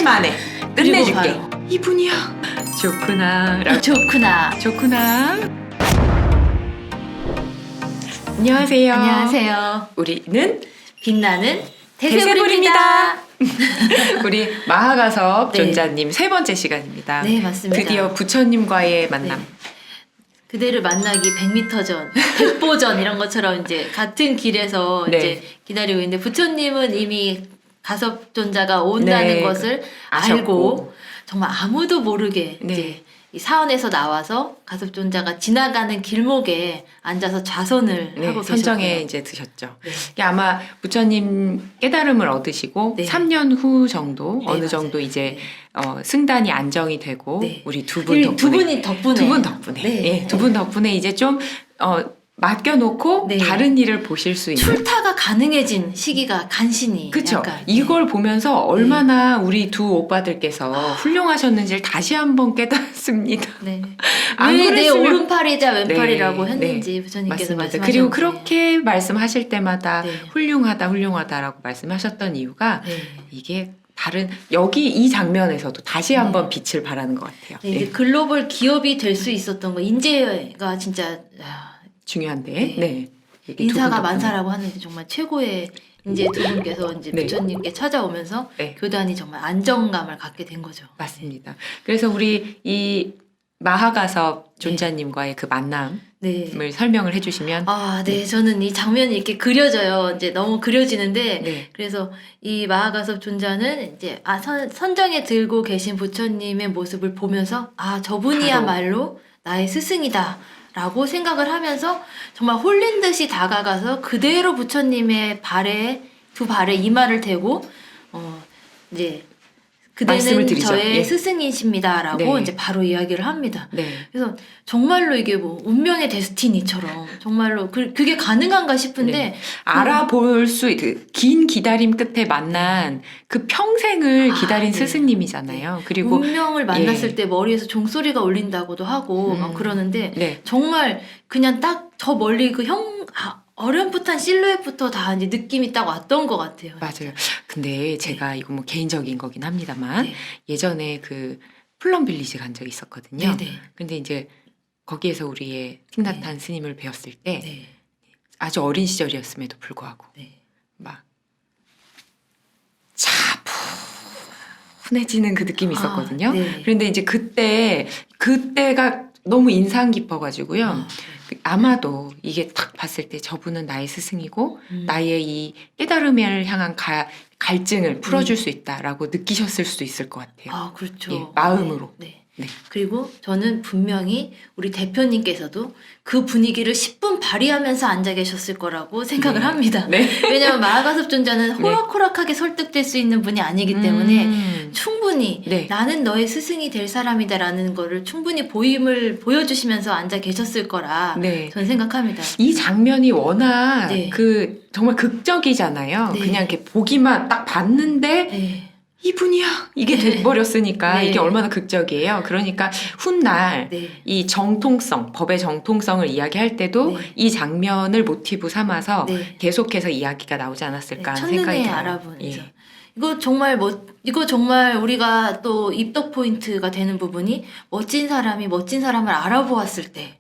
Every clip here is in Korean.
만에 끝내줄게. 바로. 이분이야. 좋구나. 좋구나. 좋구나. 안녕하세요. 안녕하세요. 우리는 빛나는 대세불입니다. 대세불입니다. 우리 마하가섭 네. 존자님 세 번째 시간입니다. 네, 맞습니다. 드디어 부처님과의 만남. 네. 그대를 만나기 100m 전, 100보 전 이런 것처럼 이제 같은 길에서 네. 이제 기다리고 있는데 부처님은 이미 가섭존자가 온다는 네, 것을 아셨고. 알고 정말 아무도 모르게 네. 이제 이 사원에서 나와서 가섭존자가 지나가는 길목에 앉아서 좌선을 네, 하고 선정에 계셨고요. 이제 드셨죠. 네. 이게 아마 부처님 깨달음을 얻으시고 네. 3년 후 정도 네, 어느 맞아요. 정도 이제 네. 승단이 안정이 되고 네. 우리 두 분 덕분에 두 분이 덕분에 두 분 덕분에 네. 예, 두 분 덕분에 이제 좀 맡겨놓고 네. 다른 일을 보실 수 있는. 출타가 가능해진 시기가 간신히 그쵸. 약간, 이걸 보면서 얼마나 우리 두 오빠들께서 훌륭하셨는지를 다시 한번 깨닫습니다. 네. 안 왜 내 그랬으면- 오른팔이자 왼팔이라고 네, 했는지 부처님께서 맞습니다. 말씀하셨는데 그리고 그렇게 말씀하실 때마다 네. 훌륭하다라고 말씀하셨던 이유가 네. 이게 다른 여기 이 장면에서도 다시 한번 빛을 발하는 것 같아요. 네, 이제 예, 글로벌 기업이 될 수 있었던 거 인재가 진짜 중요한데. 네. 네. 이게 두 인사가 분 덕분에. 만사라고 하는 정말 최고의 이제 두 분께서 이제 네. 부처님께 찾아오면서 네. 교단이 정말 안정감을 갖게 된 거죠. 맞습니다. 그래서 우리 이 마하가섭 존자님과의 그 만남을 네. 설명을 해주시면. 네. 저는 이 장면이 이렇게 그려져요. 이제 너무 그려지는데, 네. 그래서 이 마하가섭 존자는 이제, 선정에 들고 계신 부처님의 모습을 보면서, 저분이야말로 나의 스승이다. 라고 생각을 하면서 정말 홀린 듯이 다가가서 그대로 부처님의 두 발에 이마를 대고, 이제, 말씀을 그대는 드리죠. 저의 예. 스승이십니다라고 네. 이제 바로 이야기를 합니다. 네. 그래서 정말로 이게 뭐 운명의 데스티니처럼 정말로 그게 가능한가 싶은데 네. 알아볼 수 있는 긴 기다림 끝에 만난 그 평생을 기다린 네. 스승님이잖아요. 그리고 운명을 만났을 예. 때 머리에서 종소리가 울린다고도 하고 막 그러는데 네. 정말 그냥 딱 저 멀리 그 어렴풋한 실루엣부터 다 이제 느낌이 딱 왔던 것 같아요. 맞아요. 근데 제가 이거 뭐 개인적인 거긴 합니다만 네. 예전에 그 플럼 빌리지 간 적이 있었거든요. 네네. 근데 이제 거기에서 우리의 틱나탄 스님을 배웠을 때 네. 아주 어린 시절이었음에도 불구하고 네. 막 차분해지는 그 느낌이 있었거든요. 네. 그런데 이제 그때가 너무 인상 깊어가지고요. 아마도 이게 딱 봤을 때 저분은 나의 스승이고 나의 이 깨달음을 향한 갈증을 풀어줄 수 있다라고 느끼셨을 수도 있을 것 같아요. 그렇죠. 예, 마음으로. 네. 네. 그리고 저는 분명히 우리 대표님께서도 그 분위기를 10분 발휘하면서 앉아 계셨을 거라고 생각을 합니다. 네. 왜냐하면 마하가섭 존자는 호락호락하게 설득될 수 있는 분이 아니기 때문에 충분히 네. 나는 너의 스승이 될 사람이다라는 거를 충분히 보여주시면서 앉아 계셨을 거라 네. 저는 생각합니다. 이 장면이 워낙 네. 정말 극적이잖아요. 네. 그냥 이렇게 보기만 딱 봤는데 네. 이분이야 이게 돼버렸으니까 네. 이게 얼마나 극적이에요. 그러니까 훗날 네. 이 정통성, 법의 정통성을 이야기할 때도 네. 이 장면을 모티브 삼아서 네. 계속해서 이야기가 나오지 않았을까 하는 생각이 첫눈에 들어요. 알아보면서. 예. 이거 정말 우리가 또 입덕 포인트가 되는 부분이 멋진 사람이 멋진 사람을 알아보았을 때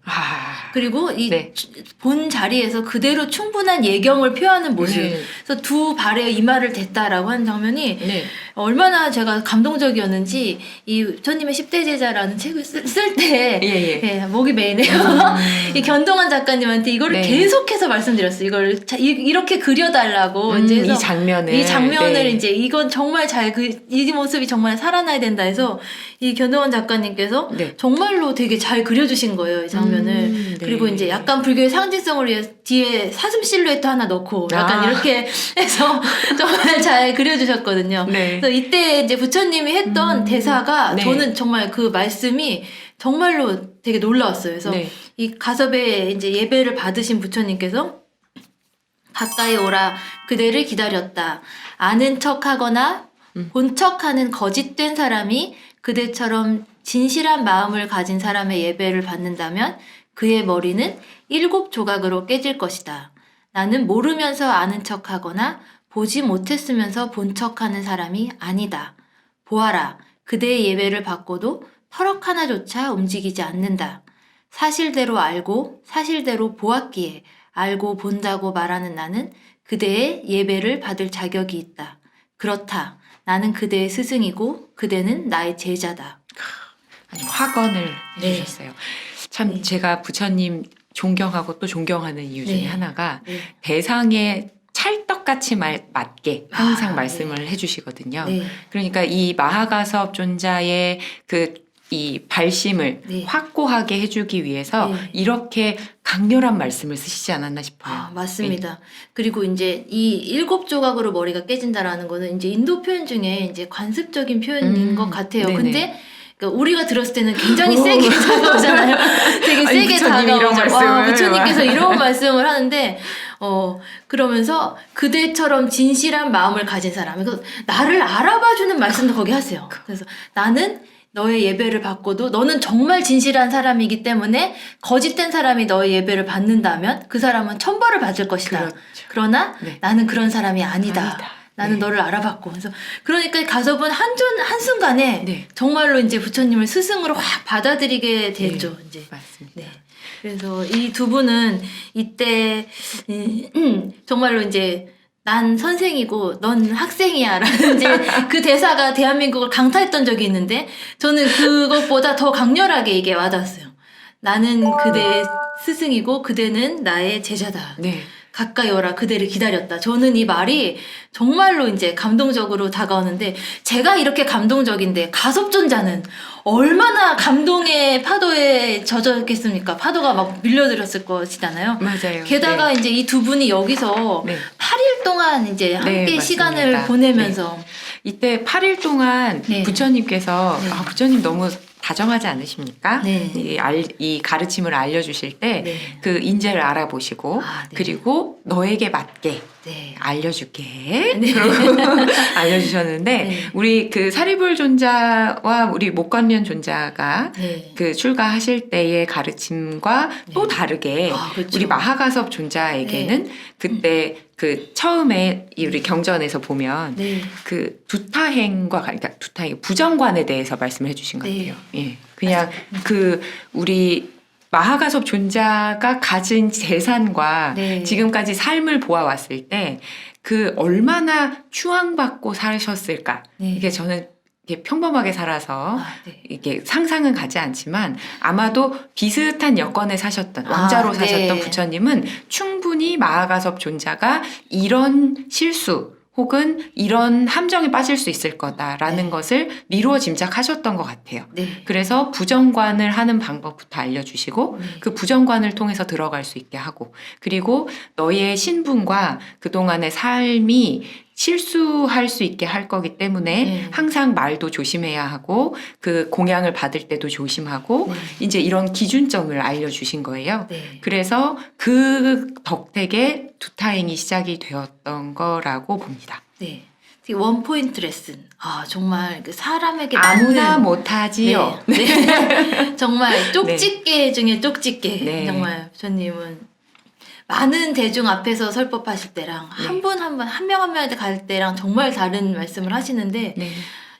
그리고 이 네. 본 자리에서 그대로 충분한 예경을 표하는 모습. 네. 그래서 두 발에 이마를 댔다라고 하는 장면이 네. 얼마나 제가 감동적이었는지 이 부처님의 10대 제자라는 책을 쓸 때 예. 목이 메이네요. 이 견동환 작가님한테 이거를 네. 계속해서 말씀드렸어요. 이걸 이렇게 그려달라고 이제 해서 이 장면을 네. 이제 이건 정말 이 모습이 정말 살아나야 된다 해서 이 견동환 작가님께서 네. 정말로 되게 잘 그려주신 거예요, 이 장면을. 네. 그리고 이제 약간 불교의 상징성을 위해 뒤에 사슴 실루엣도 하나 넣고 약간 이렇게 해서 정말 잘 그려주셨거든요. 네. 그래서 이때 이제 부처님이 했던 대사가 네. 저는 정말 그 말씀이 정말로 되게 놀라웠어요. 그래서 네. 이 가섭의 이제 예배를 받으신 부처님께서 가까이 오라 그대를 기다렸다. 아는 척하거나 본 척하는 거짓된 사람이 그대처럼 진실한 마음을 가진 사람의 예배를 받는다면 그의 머리는 7조각으로 깨질 것이다. 나는 모르면서 아는 척하거나 보지 못했으면서 본 척하는 사람이 아니다. 보아라. 그대의 예배를 받고도 터럭 하나조차 움직이지 않는다. 사실대로 알고 사실대로 보았기에 알고 본다고 말하는 나는 그대의 예배를 받을 자격이 있다. 그렇다. 나는 그대의 스승이고 그대는 나의 제자다. 아주 확언을 네. 해주셨어요. 참 네. 제가 부처님 존경하고 또 존경하는 이유 중에 네. 하나가 네. 대상에 찰떡같이 맞게 항상 아, 말씀을 해주시거든요. 네. 그러니까 이 마하가섭 존자의 이 발심을 네. 확고하게 해주기 위해서 네. 이렇게 강렬한 말씀을 쓰시지 않았나 싶어요. 아, 맞습니다. 그리고 이제 이 7조각으로 머리가 깨진다라는 거는 이제 인도 표현 중에 이제 관습적인 표현인 것 같아요. 네네. 근데 그러니까 우리가 들었을 때는 굉장히 오. 세게 다가오잖아요. 되게 아니, 세게 부처님이 이런 다가오죠. 와, 말씀을. 부처님께서 이런 말씀을 하는데, 그러면서 그대처럼 진실한 마음을 가진 사람, 그래서 나를 알아봐주는 말씀도 거기 하세요. 그래서 나는 너의 예배를 받고도 너는 정말 진실한 사람이기 때문에 거짓된 사람이 너의 예배를 받는다면 그 사람은 천벌을 받을 것이다. 그렇죠. 그러나 네. 나는 그런 사람이 아니다. 아니다. 나는 네. 너를 알아봤고. 그래서 그러니까 가섭은 한순간에 네. 정말로 이제 부처님을 스승으로 확 받아들이게 됐죠. 이제. 맞습니다. 네. 그래서 이 두 분은 이때 정말로 이제 난 선생이고 넌 학생이야라는 이제 그 대사가 대한민국을 강타했던 적이 있는데 저는 그것보다 더 강렬하게 이게 와닿았어요. 나는 그대의 스승이고 그대는 나의 제자다. 네. 가까이 오라 그대를 기다렸다. 저는 이 말이 정말로 이제 감동적으로 다가오는데 제가 이렇게 감동적인데 가섭존자는 얼마나 감동의 파도에 젖었겠습니까? 파도가 막 밀려들었을 것이잖아요. 맞아요. 게다가 네. 이제 이 두 분이 여기서 네. 8일 동안 이제 함께 맞습니다. 시간을 보내면서 이때 8일 동안 네. 부처님께서 네. 부처님 너무 다정하지 않으십니까? 네. 이 가르침을 알려주실 때 네. 그 인재를 알아보시고 아, 네. 그리고 너에게 맞게 네. 알려줄게. 네. 그러고 알려주셨는데 네. 우리 그 사리불 존자와 우리 목관련 존자가 네. 그 출가하실 때의 가르침과 또 다르게 아, 그렇죠. 우리 마하가섭 존자에게는 그때 그 처음에 이 우리 경전에서 보면 네. 그 두타행과 그러니까 두타행 부정관에 대해서 말씀을 해주신 것 네. 같아요. 예, 그냥 그 우리 마하가섭 존자가 가진 재산과 네. 지금까지 삶을 보아왔을 때 그 얼마나 추앙받고 사셨을까. 네. 이게 저는 이렇게 평범하게 살아서 아, 네. 이게 상상은 가지 않지만 아마도 비슷한 여건에 사셨던 왕자로 사셨던 네. 부처님은 충분히 마하가섭 존자가 이런 실수 혹은 이런 함정에 빠질 수 있을 거다라는 네. 것을 미루어 짐작하셨던 것 같아요. 네. 그래서 부정관을 하는 방법부터 알려주시고 네. 그 부정관을 통해서 들어갈 수 있게 하고 그리고 너의 신분과 그동안의 삶이 실수할 수 있게 할 거기 때문에 네. 항상 말도 조심해야 하고 그 공양을 받을 때도 조심하고 네. 이제 이런 기준점을 알려주신 거예요. 네. 그래서 그 덕택에 두타행이 시작이 되었던 거라고 봅니다. 네. 되게 원포인트 레슨. 아, 정말 그 사람에게 아무나 맞는 못하지요. 네. 네. 정말 쪽집게 중에 쪽집게. 네. 정말 부처님은 많은 대중 앞에서 설법하실 때랑 네. 한 분 한 분 한 명 한 명한테 갈 때랑 정말 다른 말씀을 하시는데 네.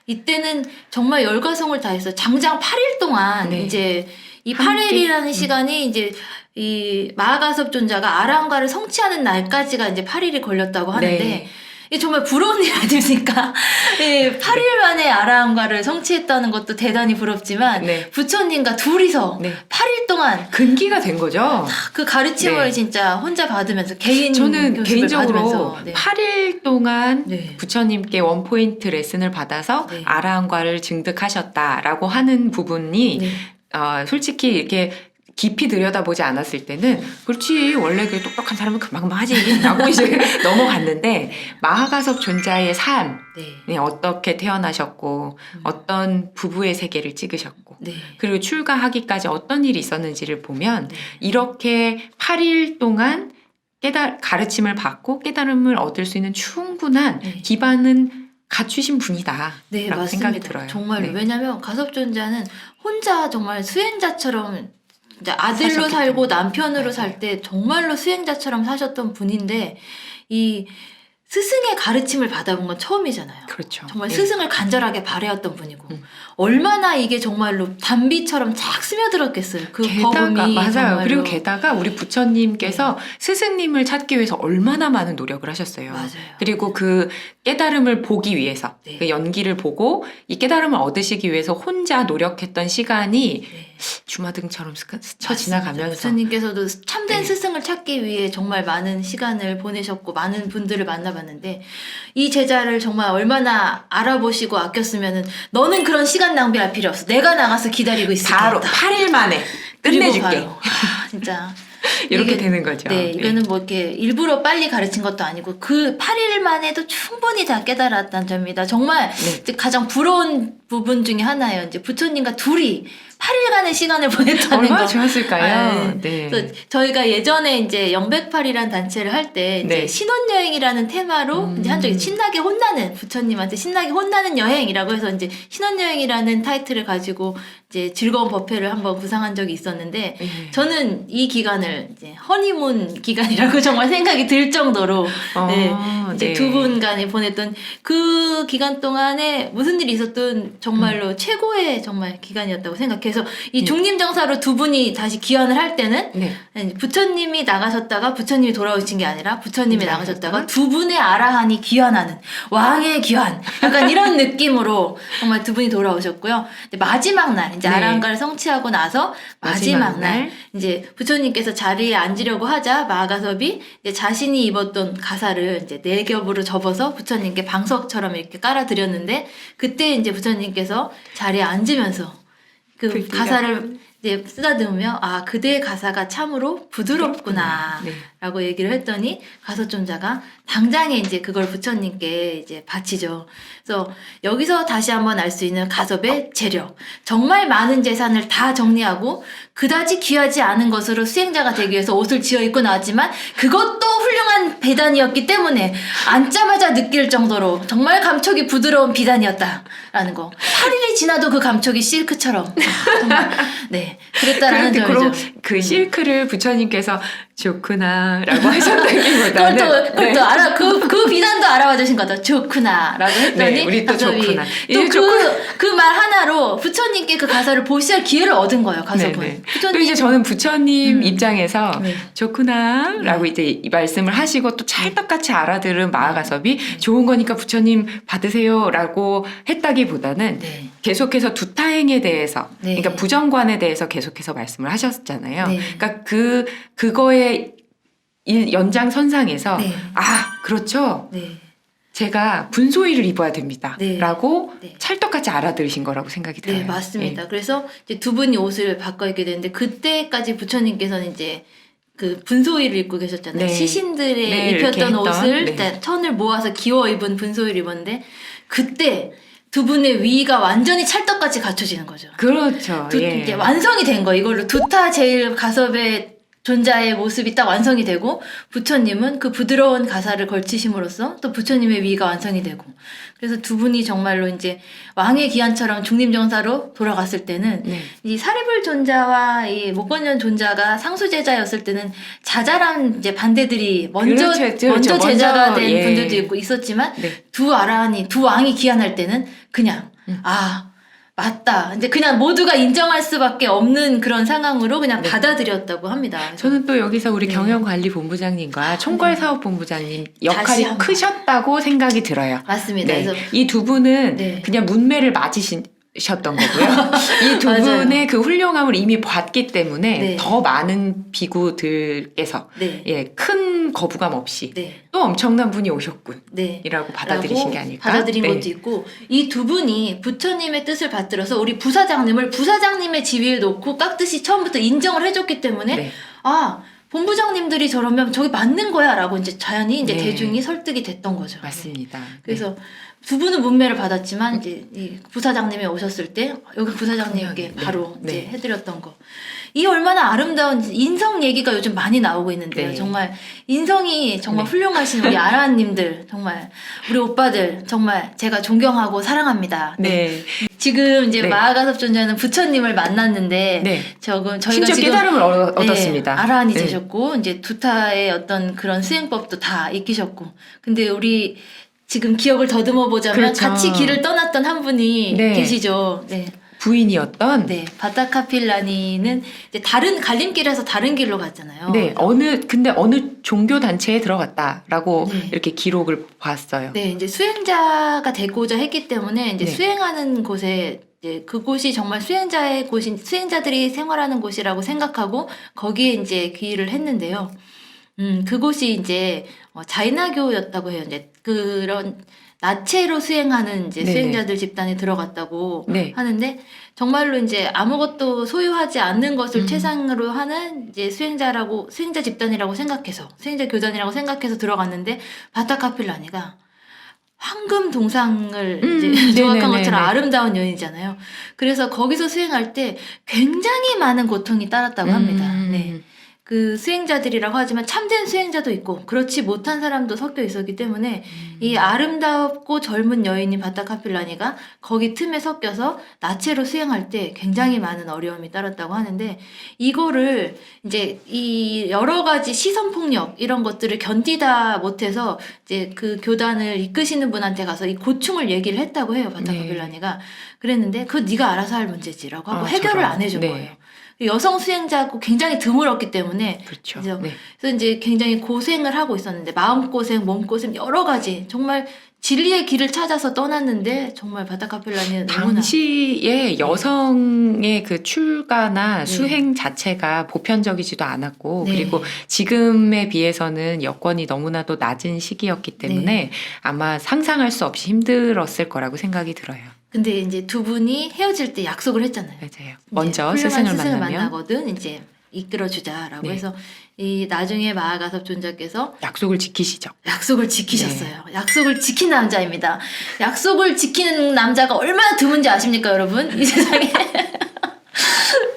이때는 정말 열과성을 다해서 장장 8일 동안 네. 이제 이 함께. 8일이라는 시간이 이제 이 마하가섭 존자가 아랑과를 성취하는 날까지가 이제 8일이 걸렸다고 하는데 네. 이게 정말 부러운 일 아닙니까? 예, 8일 만에 아라함과를 성취했다는 것도 대단히 부럽지만 네. 부처님과 둘이서 네. 8일 동안 근기가 된 거죠. 그 가르침을 네. 진짜 혼자 받으면서 개인 저는 교습을 개인적으로 받으면서, 네. 8일 동안 네. 부처님께 원포인트 레슨을 받아서 네. 아라한과를 증득하셨다라고 하는 부분이 네. 솔직히 이렇게 깊이 들여다보지 않았을 때는 그렇지 원래 그 똑똑한 사람은 금방금방 하지 라고 이제 넘어갔는데 마하가섭 존자의 삶 네. 어떻게 태어나셨고 어떤 부부의 세계를 찍으셨고 네. 그리고 출가하기까지 어떤 일이 있었는지를 보면 네. 이렇게 8일 동안 가르침을 받고 깨달음을 얻을 수 있는 충분한 네. 기반은 갖추신 분이다. 네, 라고 맞습니다. 생각이 들어요. 정말로. 네. 왜냐면 가섭존자는 혼자 정말 수행자처럼 이제 아들로 사셨기 살고 때문에. 남편으로 네. 살 때 정말로 수행자처럼 사셨던 분인데 이 스승의 가르침을 받아본 건 처음이잖아요. 그렇죠. 정말 예. 스승을 간절하게 바래왔던 분이고 얼마나 이게 정말로 단비처럼 착 스며들었겠어요. 그 게다가 법음이 맞아요. 정말로. 그리고 게다가 우리 부처님께서 스승님을 찾기 위해서 얼마나 많은 노력을 하셨어요. 맞아요. 그리고 그 깨달음을 보기 위해서 네. 그 연기를 보고 이 깨달음을 얻으시기 위해서 혼자 노력했던 시간이 네. 주마등처럼 스쳐 맞습니다. 지나가면서 부처님께서도 참된 네. 스승을 찾기 위해 정말 많은 시간을 보내셨고 많은 분들을 만나봤는데 이 제자를 정말 얼마나 알아보시고 아꼈으면은 너는 그런 시간 낭비할 필요 없어. 내가 나가서 기다리고 있을게. 바로 8일 만에 끝내줄게. 진짜. 이렇게 이게- 되는 거죠. 네, 이거는 뭐 이렇게 일부러 빨리 가르친 것도 아니고 그 8일 만에도 충분히 다 깨달았다는 점입니다. 정말 네. 이제 가장 부러운 부분 중에 하나예요. 이제 부처님과 둘이 8일간의 시간을 보냈다는 얼마나 거. 좋았을까요? 네. 그래서 저희가 예전에 이제 영백팔이라는 단체를 할 때 이제 네. 신혼여행이라는 테마로 이제 한쪽에 신나게 혼나는 부처님한테 신나게 혼나는 여행이라고 해서 이제 신혼여행이라는 타이틀을 가지고 이제 즐거운 법회를 한번 구상한 적이 있었는데 네. 저는 이 기간을 이제 허니문 기간이라고 정말 생각이 들 정도로 이제 네. 두 분간에 보냈던 그 기간 동안에 무슨 일이 있었든 정말로 최고의 정말 기간이었다고 생각해서 이 중림정사로 두 분이 다시 귀환을 할 때는 네. 부처님이 나가셨다가 부처님이 돌아오신 게 아니라 부처님이 네. 나가셨다가 두 분의 아라한이 귀환하는 왕의 귀환 약간 이런 느낌으로 정말 두 분이 돌아오셨고요. 근데 마지막 날 이제 네. 아라한가를 성취하고 나서 마지막 날 이제 부처님께서 자리에 앉으려고 하자 마가섭이 이제 자신이 입었던 가사를 이제 네 겹으로 접어서 부처님께 방석처럼 이렇게 깔아드렸는데 그때 이제 부처님께서 자리에 앉으면서 그 그때가- 가사를 이제 쓰다듬으며 아 그대의 가사가 참으로 부드럽구나 네. 라고 얘기를 했더니 가서존자가 당장에 이제 그걸 부처님께 이제 바치죠. 그래서 여기서 다시 한번 알 수 있는 가섭의 재력. 정말 많은 재산을 다 정리하고 그다지 귀하지 않은 것으로 수행자가 되기 위해서 옷을 지어 입고 나왔지만 그것도 훌륭한 배단이었기 때문에 앉자마자 느낄 정도로 정말 감촉이 부드러운 비단이었다라는 거. 8일이 지나도 그 감촉이 실크처럼 정말 네 그랬다라는 그런데 점이죠. 그 실크를 부처님께서 좋구나라고 하셨다기보다는 그걸 또 알아 그 비단도 알아봐 주신 거죠. 좋구나라고 했더니 네, 우리 또 가섭이 좋구나. 이제 또그 말 하나로 부처님께 그 가사를 보시할 기회를 얻은 거예요. 가섭은. 네네. 또 부처님 이제 저는 부처님 입장에서 네. 좋구나라고 이제 이 말씀을 하시고 또 찰떡같이 알아들은 마하가섭이 좋은 거니까 부처님 받으세요라고 했다기보다는 네. 계속해서 두타행에 대해서 네. 그러니까 부정관에 대해서 계속해서 말씀을 하셨잖아요. 네. 그러니까 그거의 연장선상에서 네. 아 그렇죠. 네. 제가 분소위를 입어야 됩니다. 네. 라고 네. 찰떡같이 알아들으신 거라고 생각이 들어요. 네, 맞습니다. 예. 그래서 이제 두 분이 옷을 바꿔 입게 되는데 그때까지 부처님께서는 이제 그 분소위를 입고 계셨잖아요. 네. 시신들의 네, 이렇게 입혔던 했던, 옷을 네. 일단 천을 모아서 기워 입은 분소위를 입었는데 그때 두 분의 위가 완전히 찰떡같이 갖춰지는 거죠. 그렇죠. 예. 이제 완성이 된 거예요. 이걸로 두타 제일 가섭의 존자의 모습이 딱 완성이 되고 부처님은 그 부드러운 가사를 걸치심으로써 또 부처님의 위가 완성이 되고 그래서 두 분이 정말로 이제 왕의 기한처럼 중림정사로 돌아갔을 때는 네. 이 사리불 존자와 이 목건년 존자가 상수제자였을 때는 자잘한 이제 반대들이 먼저 그렇죠. 먼저 제자가 먼저, 된 예. 분들도 있고 있었지만 네. 두 아라한이 두 왕이 기한할 때는 그냥 맞다. 이제 그냥 모두가 인정할 수밖에 없는 그런 상황으로 그냥 네. 받아들였다고 합니다. 저는 또 여기서 우리 네. 경영관리본부장님과 총괄사업본부장님 다시 역할이 한 번. 크셨다고 생각이 들어요. 맞습니다. 네. 그래서 이 두 분은 네. 그냥 문매를 맞으셨던 거고요. 이 두 맞아요. 분의 그 훌륭함을 이미 봤기 때문에 네. 더 많은 비구들께서 네. 예, 큰 거부감 없이 네. 또 엄청난 분이 오셨군. 네. 이라고 받아들이신 라고 게 아닐까? 받아들인 네. 것도 있고 이 두 분이 부처님의 뜻을 받들어서 우리 부사장님을 부사장님의 지위에 놓고 깍듯이 처음부터 인정을 해줬기 때문에 네. 아 본부장님들이 저러면 저게 맞는 거야라고 이제 자연히 이제 네. 대중이 설득이 됐던 거죠. 맞습니다. 그래서 두 분은 문매를 받았지만 이제 이 부사장님이 오셨을 때 여기 부사장님께 네. 바로 네. 이제 해드렸던 거 이 얼마나 아름다운 인성 얘기가 요즘 많이 나오고 있는데요. 네. 정말 인성이 정말 네. 훌륭하신 우리 아라님들 정말 우리 오빠들 정말 제가 존경하고 사랑합니다. 네. 지금 이제 네. 마아가섭 존자는 부처님을 만났는데 네. 저희가 심지어 지금 깨달음을 네, 얻었습니다. 아라한이 네. 되셨고 이제 두타의 어떤 그런 수행법도 다 익히셨고 근데 우리 지금 기억을 더듬어 보자면 그렇죠. 같이 길을 떠났던 한 분이 네. 계시죠. 네. 부인이었던 네. 바타카필라니는 이제 다른 갈림길에서 다른 길로 갔잖아요. 네, 근데 어느 종교 단체에 들어갔다라고 네. 이렇게 기록을 봤어요. 네, 이제 수행자가 되고자 했기 때문에 이제 네. 수행하는 곳에 이제 그곳이 정말 수행자의 곳인 수행자들이 생활하는 곳이라고 생각하고 거기에 이제 귀의를 했는데요. 그곳이 이제 자이나교였다고 해요. 이제 그런 나체로 수행하는 이제 네네. 수행자들 집단에 들어갔다고 네. 하는데 정말로 이제 아무것도 소유하지 않는 것을 최상으로 하는 이제 수행자 집단이라고 생각해서 수행자 교단이라고 생각해서 들어갔는데 바타카필라니가 황금 동상을 이제 조각한 네네네네. 것처럼 아름다운 여인이잖아요. 그래서 거기서 수행할 때 굉장히 많은 고통이 따랐다고 합니다. 네. 그 수행자들이라고 하지만 참된 수행자도 있고 그렇지 못한 사람도 섞여 있었기 때문에 이 아름답고 젊은 여인인 바타카필라니가 거기 틈에 섞여서 나체로 수행할 때 굉장히 많은 어려움이 따랐다고 하는데 이거를 이제 이 여러 가지 시선 폭력 이런 것들을 견디다 못해서 이제 그 교단을 이끄시는 분한테 가서 이 고충을 얘기를 했다고 해요. 바타카필라니가 그랬는데 그거 네가 알아서 할 문제지라고 하고 해결을 저런. 안 해준 네. 거예요. 여성 수행자고 굉장히 드물었기 때문에 그렇죠. 그래서, 네. 그래서 이제 굉장히 고생을 하고 있었는데 마음고생, 몸고생 여러 가지 정말 진리의 길을 찾아서 떠났는데 정말 바타카필라니는 너무나 당시에 여성의 그 출가나 네. 수행 자체가 보편적이지도 않았고 네. 그리고 지금에 비해서는 여건이 너무나도 낮은 시기였기 때문에 네. 아마 상상할 수 없이 힘들었을 거라고 생각이 들어요. 근데 이제 두 분이 헤어질 때 약속을 했잖아요. 맞아요. 먼저 이제 스승을 훌륭한 스승을 만나면 만나거든 이제 이끌어주자라고 네. 해서 이 나중에 마아가섭 존자께서 약속을 지키시죠. 약속을 지키셨어요. 약속을 지킨 남자입니다. 약속을 지키는 남자가 얼마나 드문지 아십니까, 여러분? 이 세상에.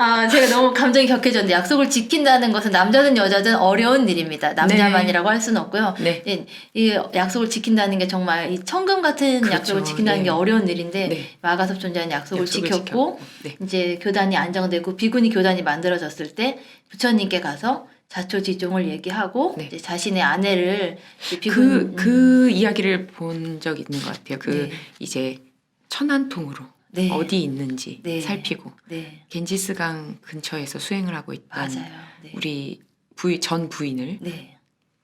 아, 제가 너무 감정이 격해졌는데 약속을 지킨다는 것은 남자든 여자든 어려운 일입니다. 남자만이라고 할 수는 없고요. 네. 이 약속을 지킨다는 게 정말 이 천금 같은 그렇죠. 약속을 지킨다는 네. 게 어려운 일인데 네. 마가섭 존자는 약속을 지켰고 지켰고. 네. 이제 교단이 안정되고 비구니 교단이 만들어졌을 때 부처님께 가서 자초지종을 얘기하고 네. 이제 자신의 아내를 이제 비구니 그 이야기를 본 적 있는 것 같아요. 네. 이제 천안통으로 네. 어디 있는지 네. 살피고 네. 겐지스강 근처에서 수행을 하고 있던 맞아요. 네. 우리 전 부인을 네.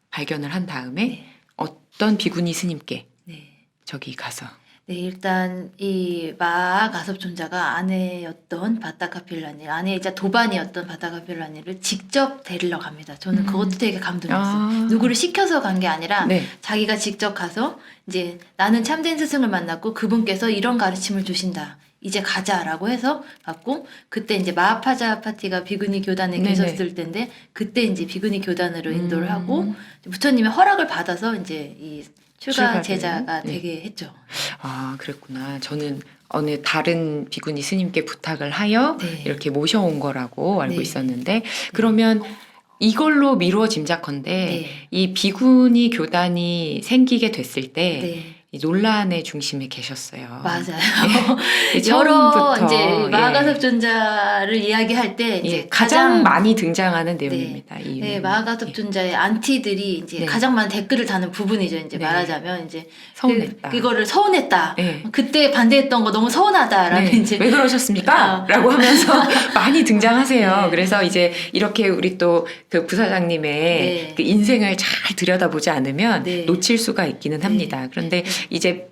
발견을 한 다음에 네. 어떤 비구니 스님께 네. 저기 가서 네, 일단 이 마가섭 존자가 아내였던 바타카필라니, 아내이자 도반이었던 바타카필라니를 직접 데리러 갑니다. 저는 그것도 되게 감동이었어요. 아. 누구를 시켜서 간 게 아니라 네. 자기가 직접 가서 이제 나는 참된 스승을 만났고 그분께서 이런 가르침을 주신다. 이제 가자라고 해서 갔고 그때 이제 마하파자 파티가 비구니 교단에 네네. 계셨을 때인데 그때 이제 비구니 교단으로 인도를 하고 음. 부처님의 허락을 받아서 이제 이 출가 출가를. 제자가 네. 되게 했죠. 아 그랬구나. 저는 어느 다른 비구니 스님께 부탁을 하여 네. 이렇게 모셔온 거라고 알고 네. 있었는데 그러면 이걸로 미루어 짐작컨대 네. 이 비구니 교단이 생기게 됐을 때 네. 이 논란의 중심에 계셨어요. 맞아요. 예, 여러 처음부터, 이제 마하가섭 예. 존자를 이야기할 때 이제 예, 가장 많이 등장하는 내용입니다. 이 네, 내용이. 마하가섭 예, 존자의 안티들이 이제 네. 가장 많은 댓글을 다는 부분이죠. 이제 네. 말하자면 이제 서운했다. 그거를 서운했다. 네. 그때 반대했던 거 너무 서운하다라는 네, 이제 왜 그러셨습니까? 아. 라고 하면서 많이 등장하세요. 네. 그래서 이제 이렇게 우리 또 그 부사장님의 네. 그 인생을 잘 들여다보지 않으면 네. 놓칠 수가 있기는 합니다. 그런데 이제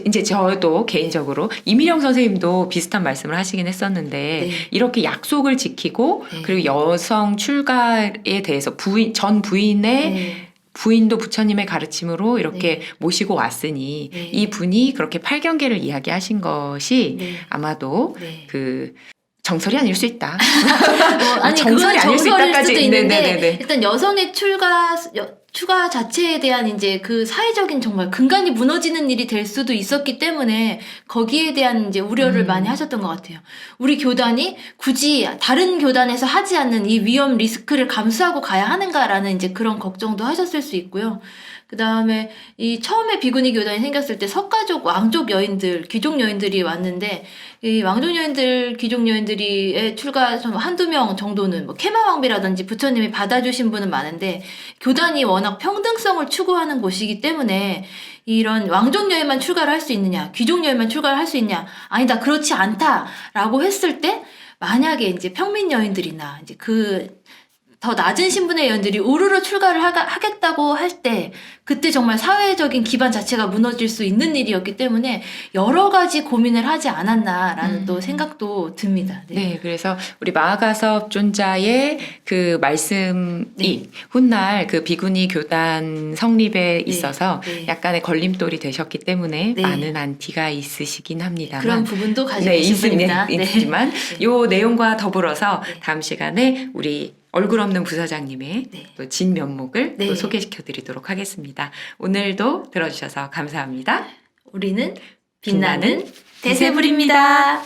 이제 저도 개인적으로 이미령 선생님도 비슷한 말씀을 하시긴 했었는데 네. 이렇게 약속을 지키고 네. 그리고 여성 출가에 대해서 전 부인의 네. 부인도 부처님의 가르침으로 이렇게 네. 모시고 왔으니 네. 이 분이 그렇게 팔경계를 이야기하신 것이 네. 아마도 네. 그 정설이 아닐 수 있다. 아니 정설이 그건 아닐 수 정설일 있다까지. 수도 있는데 네네네네. 일단 여성의 추가 자체에 대한 이제 그 사회적인 정말 근간이 무너지는 일이 될 수도 있었기 때문에 거기에 대한 이제 우려를 많이 하셨던 것 같아요. 우리 교단이 굳이 다른 교단에서 하지 않는 이 위험 리스크를 감수하고 가야 하는가라는 이제 그런 걱정도 하셨을 수 있고요. 그 다음에 이 처음에 비구니 교단이 생겼을 때 석가족 왕족 여인들, 귀족 여인들이 왔는데 이 왕족 여인들, 귀족 여인들이 출가 좀 한두 명 정도는 뭐 케마왕비라든지 부처님이 받아주신 분은 많은데 교단이 워낙 평등성을 추구하는 곳이기 때문에 이런 왕족 여인만 출가를 할 수 있느냐, 귀족 여인만 출가를 할 수 있냐, 아니다, 그렇지 않다라고 했을 때 만약에 이제 평민 여인들이나 이제 그 더 낮은 신분의 여인들이 우르르 출가를 하겠다고 할 때 그때 정말 사회적인 기반 자체가 무너질 수 있는 일이었기 때문에 여러 가지 고민을 하지 않았나라는 또 생각도 듭니다. 네, 그래서 우리 마하가섭 존자의 그 말씀이 네. 훗날 그 비구니 교단 성립에 네. 있어서 네. 약간의 걸림돌이 되셨기 때문에 네. 많은 안티가 있으시긴 합니다만 그런 부분도 가지고 네, 계신 분입니다. 있지만 요 내용과 더불어서 네. 다음 시간에 우리 얼굴 없는 부사장님의 네. 또 진면목을 네. 또 소개시켜 드리도록 하겠습니다. 오늘도 들어주셔서 감사합니다. 우리는 빛나는 빛나는 대세불입니다.